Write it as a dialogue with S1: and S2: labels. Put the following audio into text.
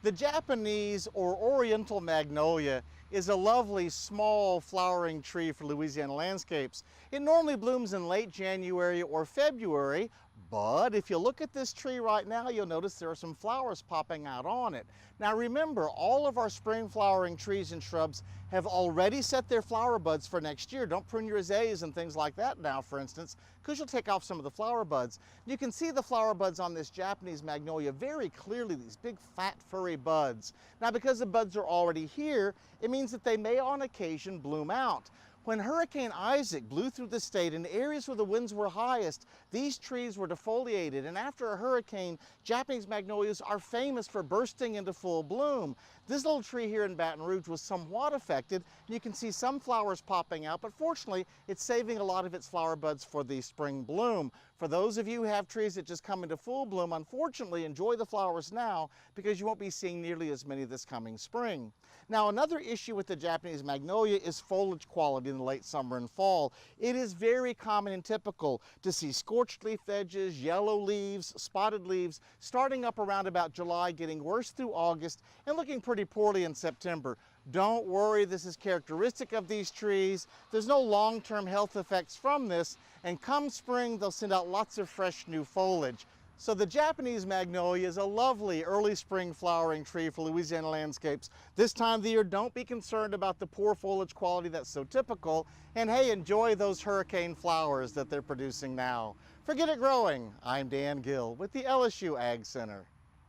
S1: The Japanese or Oriental Magnolia is a lovely small flowering tree for Louisiana landscapes. It normally blooms in late January or February, but if you look at this tree right now, you'll notice there are some flowers popping out on it. Now remember, all of our spring flowering trees and shrubs have already set their flower buds for next year. Don't prune your azaleas and things like that now, for instance, because you'll take off some of the flower buds. You can see the flower buds on this Japanese Magnolia very clearly, these big fat furry buds. Now because the buds are already here, it means that they may on occasion bloom out. When Hurricane Isaac blew through the state in areas where the winds were highest, these trees were defoliated, and after a hurricane, Japanese magnolias are famous for bursting into full bloom. This little tree here in Baton Rouge was somewhat affected. You can see some flowers popping out, but fortunately, it's saving a lot of its flower buds for the spring bloom. For those of you who have trees that just come into full bloom, unfortunately, enjoy the flowers now because you won't be seeing nearly as many this coming spring. Now, another issue with the Japanese Magnolia is foliage quality in the late summer and fall. It is very common and typical to see scorched leaf edges, yellow leaves, spotted leaves, starting up around about July, getting worse through August, and looking pretty poorly in September. Don't worry, this is characteristic of these trees. There's no long-term health effects from this, and come spring, they'll send out lots of fresh new foliage. So the Japanese Magnolia is a lovely early spring flowering tree for Louisiana landscapes. This time of the year, don't be concerned about the poor foliage quality that's so typical, and hey, enjoy those hurricane flowers that they're producing now. For Get It Growing, I'm Dan Gill with the LSU Ag Center.